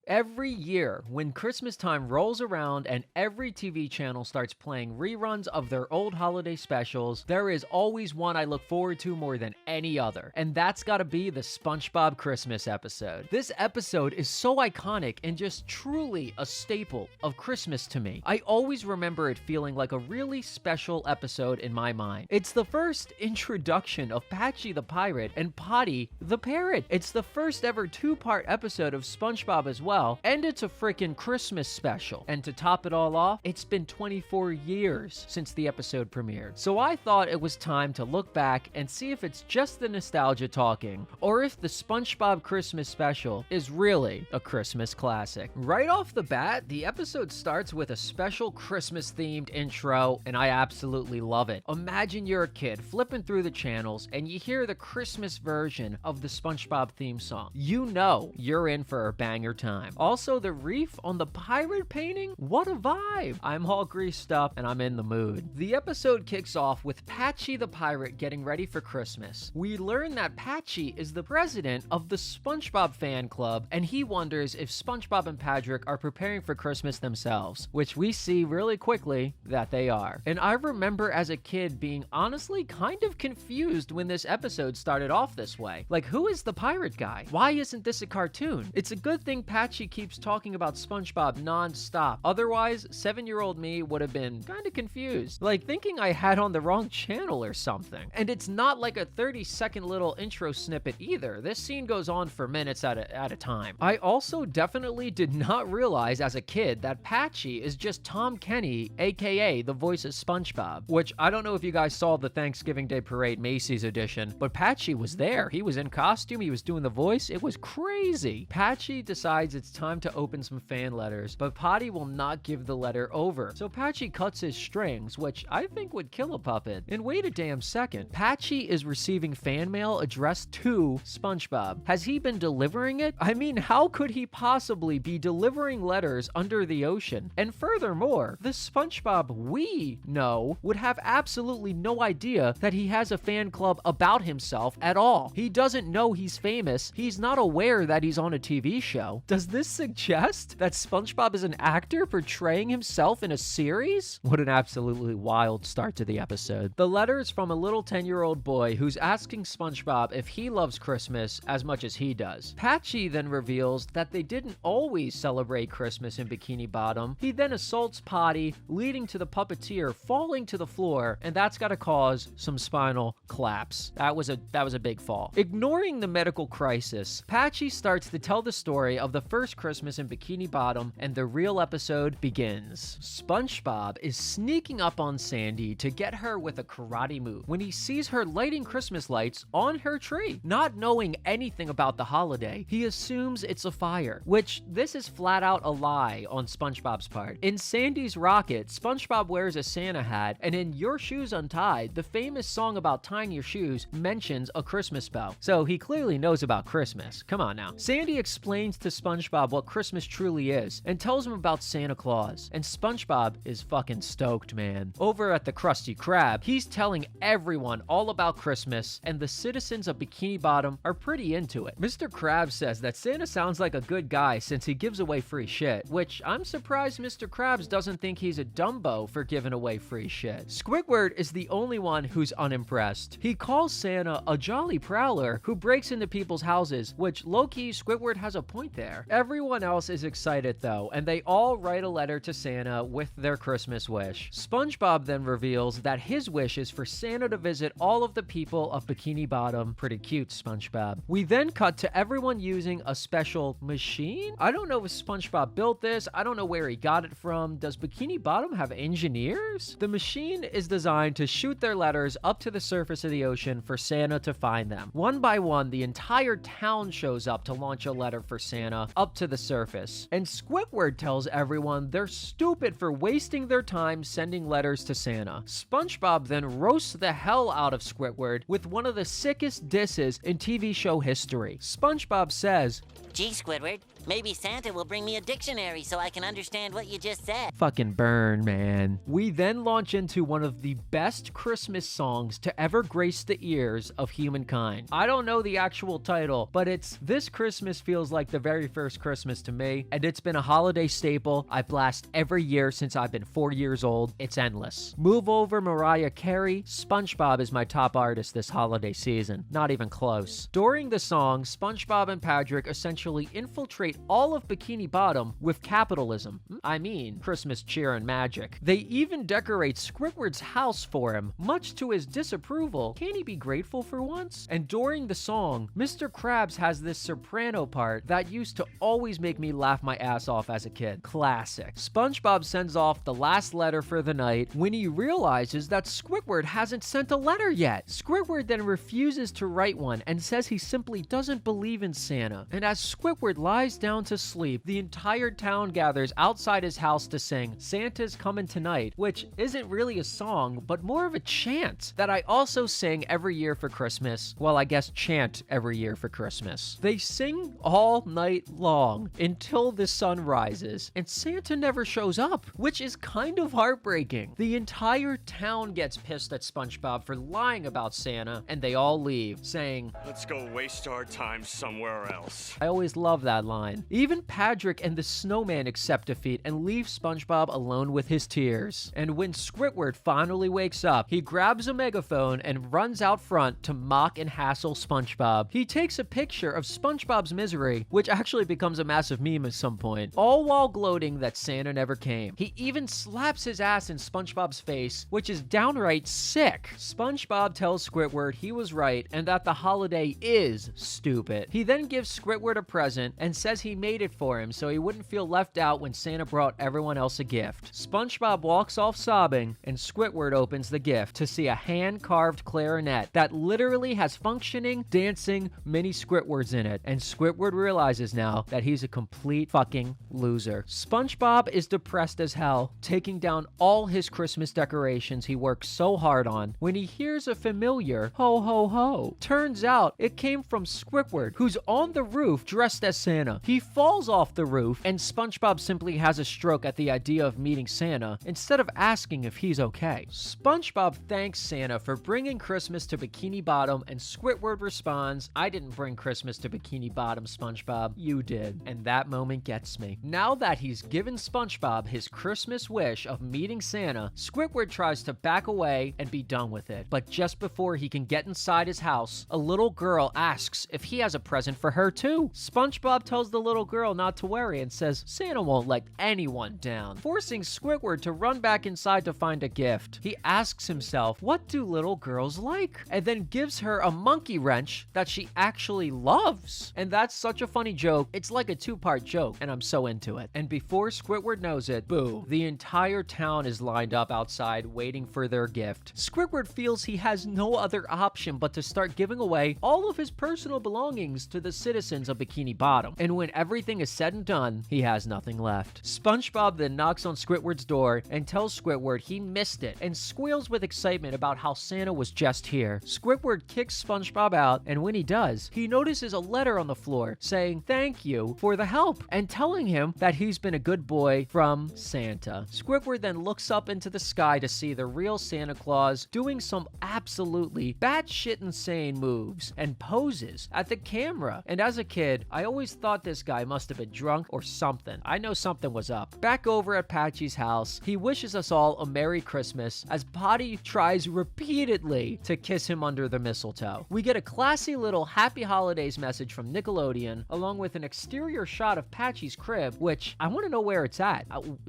Every year, when Christmas time rolls around and every TV channel starts playing reruns of their old holiday specials, there is always one I look forward to more than any other, and that's gotta be the Spongebob Christmas episode. This episode is so iconic and just truly a staple of Christmas to me. I always remember it feeling like a really special episode in my mind. It's the first introduction of Patchy the Pirate and Potty the Parrot. It's the first ever two-part episode of SpongeBob as well. And it's a freaking Christmas special. And to top it all off, it's been 24 years since the episode premiered. So I thought it was time to look back and see if it's just the nostalgia talking, or if the Spongebob Christmas Special is really a Christmas classic. Right off the bat, the episode starts with a special Christmas-themed intro, and I absolutely love it. Imagine you're a kid flipping through the channels, and you hear the Christmas version of the SpongeBob theme song. You know you're in for a banger time. Also, the reef on the pirate painting? What a vibe! I'm all greased up and I'm in the mood. The episode kicks off with Patchy the Pirate getting ready for Christmas. We learn that Patchy is the president of the SpongeBob fan club, and he wonders if SpongeBob and Patrick are preparing for Christmas themselves, which we see really quickly that they are. And I remember as a kid being honestly kind of confused when this episode started off this way. Like, who is the pirate guy? Why isn't this a cartoon? It's a good thing Patchy keeps talking about SpongeBob non-stop. Otherwise, 7-year-old me would have been kind of confused, like thinking I had on the wrong channel or something. And it's not like a 30-second little intro snippet either. This scene goes on for minutes at a time. I also definitely did not realize as a kid that Patchy is just Tom Kenny, aka the voice of SpongeBob, which I don't know if you guys saw the Thanksgiving Day Parade Macy's edition, but Patchy was there. He was in costume, he was doing the voice. It was crazy. Patchy decides it's time to open some fan letters, but Potty will not give the letter over. So Patchy cuts his strings, which I think would kill a puppet. And wait a damn second. Patchy is receiving fan mail addressed to SpongeBob. Has he been delivering it? I mean, how could he possibly be delivering letters under the ocean? And furthermore, the SpongeBob we know would have absolutely no idea that he has a fan club about himself at all. He doesn't know he's famous. He's not aware that he's on a TV show. Does this suggest that SpongeBob is an actor portraying himself in a series? What an absolutely wild start to the episode. The letter is from a little 10-year-old boy who's asking SpongeBob if he loves Christmas as much as he does. Patchy then reveals that they didn't always celebrate Christmas in Bikini Bottom. He then assaults Potty, leading to the puppeteer falling to the floor, and that's gotta cause some spinal collapse. That was a big fall. Ignoring the medical crisis, Patchy starts to tell the story of the first Christmas in Bikini Bottom, and the real episode begins. SpongeBob is sneaking up on Sandy to get her with a karate move when he sees her lighting Christmas lights on her tree. Not knowing anything about the holiday, he assumes it's a fire, which this is flat out a lie on SpongeBob's part. In Sandy's rocket, SpongeBob wears a Santa hat, and in Your Shoes Untied, the famous song about tying your shoes mentions a Christmas bow. So he clearly knows about Christmas. Come on now. Sandy explains to SpongeBob what Christmas truly is and tells him about Santa Claus, and SpongeBob is fucking stoked, man. Over at the Krusty Krab, he's telling everyone all about Christmas, and the citizens of Bikini Bottom are pretty into it. Mr. Krabs says that Santa sounds like a good guy since he gives away free shit, which I'm surprised Mr. Krabs doesn't think he's a Dumbo for giving away free shit. Squidward is the only one who's unimpressed. He calls Santa a jolly prowler who breaks into people's houses, which low-key Squidward has a point there. Everyone else is excited though, and they all write a letter to Santa with their Christmas wish. SpongeBob then reveals that his wish is for Santa to visit all of the people of Bikini Bottom. Pretty cute, SpongeBob. We then cut to everyone using a special machine? I don't know if SpongeBob built this. I don't know where he got it from. Does Bikini Bottom have engineers? The machine is designed to shoot their letters up to the surface of the ocean for Santa to find them. One by one, the entire town shows up to launch a letter for Santa up to the surface. And Squidward tells everyone they're stupid for wasting their time sending letters to Santa. SpongeBob then roasts the hell out of Squidward with one of the sickest disses in TV show history. SpongeBob says, "Gee, Squidward, Maybe Santa will bring me a dictionary so I can understand what you just said. Fucking burn, man. We then launch into one of the best Christmas songs to ever grace the ears of humankind. I don't know the actual title, but it's "This Christmas Feels Like the Very First Christmas to Me," and it's been a holiday staple I blast every year since I've been 4 years old. It's endless. Move over Mariah Carey. SpongeBob is my top artist this holiday season. Not even close. During the song, SpongeBob and Patrick essentially infiltrate all of Bikini Bottom with capitalism. I mean, Christmas cheer and magic. They even decorate Squidward's house for him, much to his disapproval. Can't he be grateful for once? And during the song, Mr. Krabs has this soprano part that used to always make me laugh my ass off as a kid. Classic. SpongeBob sends off the last letter for the night when he realizes that Squidward hasn't sent a letter yet. Squidward then refuses to write one and says he simply doesn't believe in Santa. And as Squidward lies down to sleep, the entire town gathers outside his house to sing "Santa's Coming Tonight," which isn't really a song, but more of a chant that I also sing every year for Christmas. Well, I guess chant every year for Christmas. They sing all night long until the sun rises, and Santa never shows up, which is kind of heartbreaking. The entire town gets pissed at SpongeBob for lying about Santa, and they all leave, saying, "Let's go waste our time somewhere else." I always love that line. Even Patrick and the snowman accept defeat and leave SpongeBob alone with his tears. And when Squidward finally wakes up, he grabs a megaphone and runs out front to mock and hassle SpongeBob. He takes a picture of SpongeBob's misery, which actually becomes a massive meme at some point, all while gloating that Santa never came. He even slaps his ass in SpongeBob's face, which is downright sick. SpongeBob tells Squidward he was right and that the holiday is stupid. He then gives Squidward a present and says he made it for him so he wouldn't feel left out when Santa brought everyone else a gift. SpongeBob walks off sobbing, and Squidward opens the gift to see a hand-carved clarinet that literally has functioning, dancing mini Squidwards in it, and Squidward realizes now that he's a complete fucking loser. SpongeBob is depressed as hell, taking down all his Christmas decorations he worked so hard on when he hears a familiar "ho ho ho." Turns out it came from Squidward, who's on the roof dressed as Santa. He falls off the roof, and SpongeBob simply has a stroke at the idea of meeting Santa instead of asking if he's okay. SpongeBob thanks Santa for bringing Christmas to Bikini Bottom, and Squidward responds, "I didn't bring Christmas to Bikini Bottom, SpongeBob. You did." And that moment gets me. Now that he's given SpongeBob his Christmas wish of meeting Santa, Squidward tries to back away and be done with it. But just before he can get inside his house, a little girl asks if he has a present for her too. SpongeBob tells the little girl not to worry and says Santa won't let anyone down, forcing Squidward to run back inside to find a gift. He asks himself, what do little girls like? And then gives her a monkey wrench that she actually loves. And that's such a funny joke. It's like a two-part joke, and I'm so into it. And before Squidward knows it, boom, the entire town is lined up outside waiting for their gift. Squidward feels he has no other option but to start giving away all of his personal belongings to the citizens of Bikini Bottom. And when everything is said and done, he has nothing left. SpongeBob then knocks on Squidward's door and tells Squidward he missed it and squeals with excitement about how Santa was just here. Squidward kicks SpongeBob out, and when he does, he notices a letter on the floor saying thank you for the help and telling him that he's been a good boy from Santa. Squidward then looks up into the sky to see the real Santa Claus doing some absolutely batshit insane moves and poses at the camera. And as a kid, I always thought this guy must have been drunk or something. I know something was up. Back over at Patchy's house, he wishes us all a Merry Christmas as Potty tries repeatedly to kiss him under the mistletoe. We get a classy little Happy Holidays message from Nickelodeon, along with an exterior shot of Patchy's crib, which I want to know where it's at.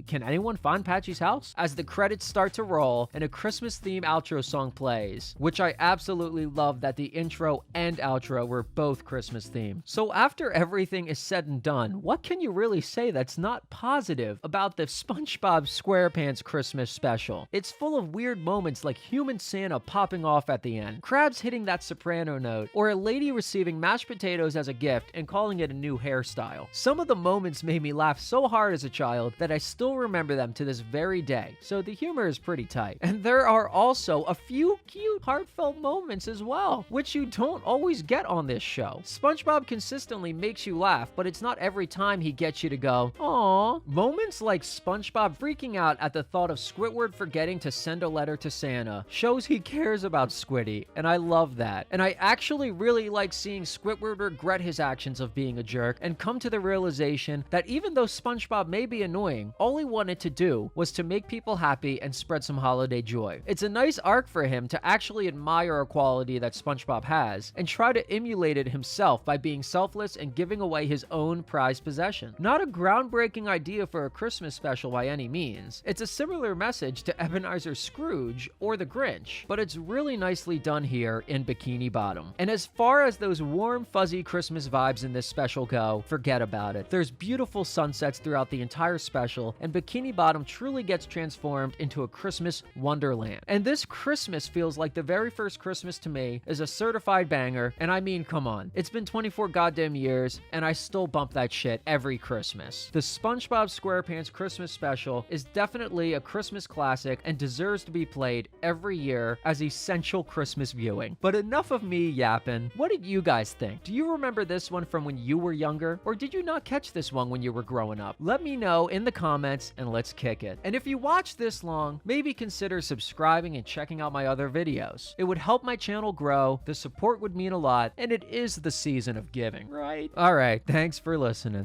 Can anyone find Patchy's house? As the credits start to roll and a Christmas-themed outro song plays, which I absolutely love that the intro and outro were both Christmas-themed. So after everything is said and done, what can you really say that's not positive about the Spongebob Squarepants Christmas Special? It's full of weird moments like human Santa popping off at the end, Krabs hitting that soprano note, or a lady receiving mashed potatoes as a gift and calling it a new hairstyle. Some of the moments made me laugh so hard as a child that I still remember them to this very day, so the humor is pretty tight. And there are also a few cute, heartfelt moments as well, which you don't always get on this show. SpongeBob consistently makes you laugh, but but it's not every time he gets you to go, "Aw." Moments like SpongeBob freaking out at the thought of Squidward forgetting to send a letter to Santa shows he cares about Squiddy, and I love that. And I actually really like seeing Squidward regret his actions of being a jerk and come to the realization that even though SpongeBob may be annoying, all he wanted to do was to make people happy and spread some holiday joy. It's a nice arc for him to actually admire a quality that SpongeBob has and try to emulate it himself by being selfless and giving away his own prized possession. Not a groundbreaking idea for a Christmas special by any means. It's a similar message to Ebenezer Scrooge or The Grinch, but it's really nicely done here in Bikini Bottom. And as far as those warm, fuzzy Christmas vibes in this special go, forget about it. There's beautiful sunsets throughout the entire special, and Bikini Bottom truly gets transformed into a Christmas wonderland. And this Christmas feels like the very first Christmas to me is a certified banger, and I mean, come on. It's been 24 goddamn years, and I still bump that shit every Christmas. The Spongebob Squarepants Christmas Special is definitely a Christmas classic and deserves to be played every year as essential Christmas viewing. But enough of me yapping. What did you guys think? Do you remember this one from when you were younger, or did you not catch this one when you were growing up? Let me know in the comments and let's kick it. And if you watched this long, maybe consider subscribing and checking out my other videos. It would help my channel grow, the support would mean a lot, and it is the season of giving, right? Alright, thanks for listening.